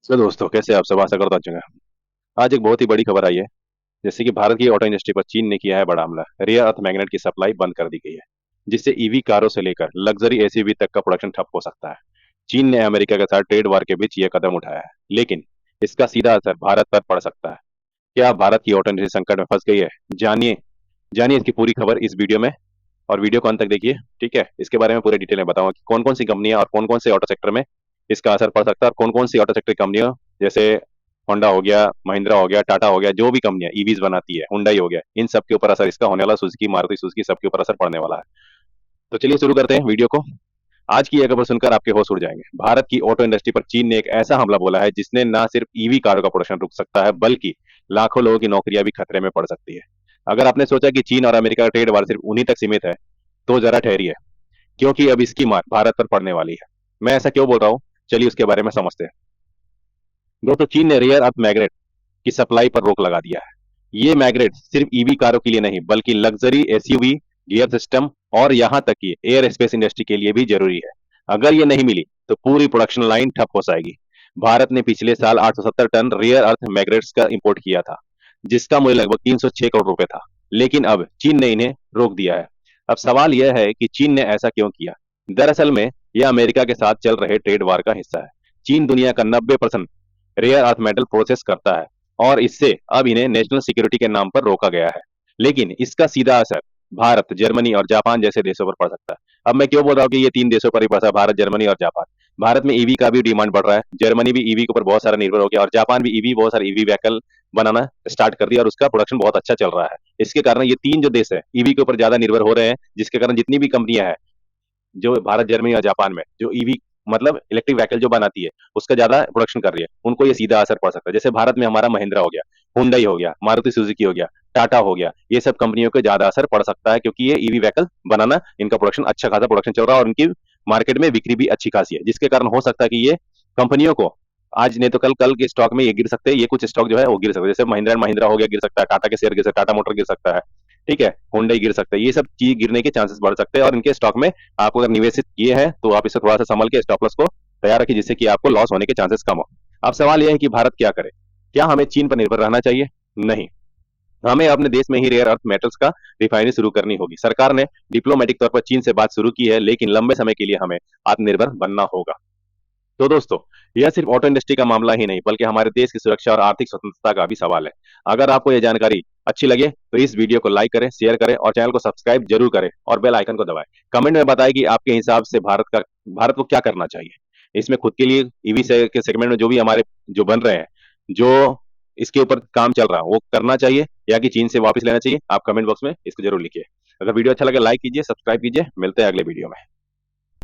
तो दोस्तों, कैसे आप सब? आशा करता हूँ अच्छे होंगे। आज एक बहुत ही बड़ी खबर आई है। जैसे कि भारत की ऑटो इंडस्ट्री पर चीन ने किया है बड़ा हमला। रेयर अर्थ मैग्नेट की सप्लाई बंद कर दी गई है, जिससे ईवी कारों से लेकर लग्जरी एसयूवी तक का प्रोडक्शन ठप हो सकता है। चीन ने अमेरिका के साथ ट्रेड वार के बीच ये कदम उठाया है, लेकिन इसका सीधा असर भारत पर पड़ सकता है। क्या भारत की ऑटो इंडस्ट्री संकट में फंस गई है? जानिए जानिए इसकी पूरी खबर इस वीडियो में। और वीडियो को अंत तक देखिए, ठीक है? इसके बारे में पूरे डिटेल में बताऊंगा कि कौन कौन सी कंपनियां और कौन कौन से ऑटो सेक्टर में इसका असर पड़ सकता है, और कौन कौन सी ऑटो सेक्टर कंपनियां जैसे होंडा हो गया, महिंद्रा हो गया, टाटा हो गया, जो भी कंपनियां ईवीज बनाती है, हुंडई हो गया, इन सब के ऊपर असर इसका होने वाला, सुजुकी, मारुति सुजुकी, सबके ऊपर असर पड़ने वाला है। तो चलिए शुरू करते हैं वीडियो को। आज की यह खबर सुनकर आपके होश उड़ जाएंगे। भारत की ऑटो इंडस्ट्री पर चीन ने एक ऐसा हमला बोला है जिसने न सिर्फ ईवी कारों का प्रोडक्शन रुक सकता है, बल्कि लाखों लोगों की नौकरियां भी खतरे में पड़ सकती है। अगर आपने सोचा कि चीन और अमेरिका का ट्रेड वार सिर्फ उन्हीं तक सीमित है, तो जरा ठहरिए, क्योंकि अब इसकी मार भारत पर पड़ने वाली है। मैं ऐसा क्यों बोल रहा हूँ, चलिए उसके बारे में समझते हैं। दोस्तों, चीन ने रेयर अर्थ मैग्नेट की सप्लाई पर रोक लगा दिया है। ये मैग्नेट सिर्फ ईवी कारों के लिए नहीं, बल्कि लग्जरी एसयूवी, गियर सिस्टम और यहां तक कि एयर स्पेस इंडस्ट्री के लिए भी जरूरी है। अगर ये नहीं मिली तो पूरी प्रोडक्शन लाइन ठप हो जाएगी। भारत ने पिछले साल 870 टन रेयर अर्थ मैग्नेट्स का इंपोर्ट किया था, जिसका मूल्य लगभग 306 करोड़ रुपए था। लेकिन अब चीन ने इन्हें रोक दिया है। अब सवाल यह है कि चीन ने ऐसा क्यों किया। दरअसल में यह अमेरिका के साथ चल रहे ट्रेड वार का हिस्सा है। चीन दुनिया का 90% रेयर अर्थ मेटल प्रोसेस करता है, और इससे अब इन्हें नेशनल सिक्योरिटी के नाम पर रोका गया है। लेकिन इसका सीधा असर भारत, जर्मनी और जापान जैसे देशों पर पड़ सकता है। अब मैं क्यों बोल रहा हूँ कि ये तीन देशों पर ही पड़ता है, भारत, जर्मनी और जापान। भारत में ईवी का भी डिमांड बढ़ रहा है, जर्मनी भी ईवी के ऊपर बहुत सारा निर्भर हो गया, और जापान भी ईवी, बहुत सारे ईवी व्हीकल बनाना स्टार्ट कर दिया, और उसका प्रोडक्शन बहुत अच्छा चल रहा है। इसके कारण ये तीन जो देश है ईवी के ऊपर ज्यादा निर्भर हो रहे हैं, जिसके कारण जितनी भी कंपनियां हैं जो भारत, जर्मनी और जापान में जो ईवी मतलब इलेक्ट्रिक व्हीकल जो बनाती है, उसका ज्यादा प्रोडक्शन कर रही है, उनको ये सीधा असर पड़ सकता है। जैसे भारत में हमारा महिंद्रा हो गया, हुंडई हो गया, मारुति सुजुकी हो गया, टाटा हो गया, ये सब कंपनियों को ज्यादा असर पड़ सकता है, क्योंकि ये ईवी व्हीकल बनाना, इनका प्रोडक्शन अच्छा खासा प्रोडक्शन चल रहा है, और इनकी मार्केट में बिक्री भी अच्छी खासी है, जिसके कारण हो सकता है कि ये कंपनियों को आज नहीं तो कल, कल के स्टॉक में ये गिर सकते हैं। ये कुछ स्टॉक जो है वो गिर सकते हैं, जैसे महिंद्रा एंड महिंद्रा हो गया, गिर सकता है, टाटा के शेयर गिर सकता है, टाटा मोटर गिर सकता है, ठीक है, हुंडई गिर सकता है। ये सब चीज गिरने के चांसेस बढ़ सकते हैं, और इनके स्टॉक में आप अगर निवेशित किए हैं तो आप इसे थोड़ा सा संभल के स्टॉप लॉस को तैयार रखिए, जिससे कि आपको लॉस होने के चांसेस कम हो। अब सवाल यह है कि भारत क्या करे। क्या हमें चीन पर निर्भर रहना चाहिए? नहीं, हमें अपने देश में ही रेयर अर्थ मेटल्स का रिफाइनरी शुरू करनी होगी। सरकार ने डिप्लोमेटिक तौर पर चीन से बात शुरू की है, लेकिन लंबे समय के लिए हमें आत्मनिर्भर बनना होगा। तो दोस्तों, यह सिर्फ ऑटो इंडस्ट्री का मामला ही नहीं, बल्कि हमारे देश की सुरक्षा और आर्थिक स्वतंत्रता का भी सवाल है। अगर आपको यह जानकारी अच्छी लगे तो इस वीडियो को लाइक करें, शेयर करें और चैनल को सब्सक्राइब जरूर करें, और बेल आइकन को दबाएं। कमेंट में बताएं कि आपके हिसाब से भारत को क्या करना चाहिए। इसमें खुद के लिए ईवी से के सेगमेंट में जो भी हमारे जो बन रहे हैं, जो इसके ऊपर काम चल रहा है, वो करना चाहिए या कि चीन से वापस लेना चाहिए। आप कमेंट बॉक्स में इसको जरूर लिखिए। अगर वीडियो अच्छा लगे लाइक कीजिए, सब्सक्राइब कीजिए। मिलते हैं अगले वीडियो में।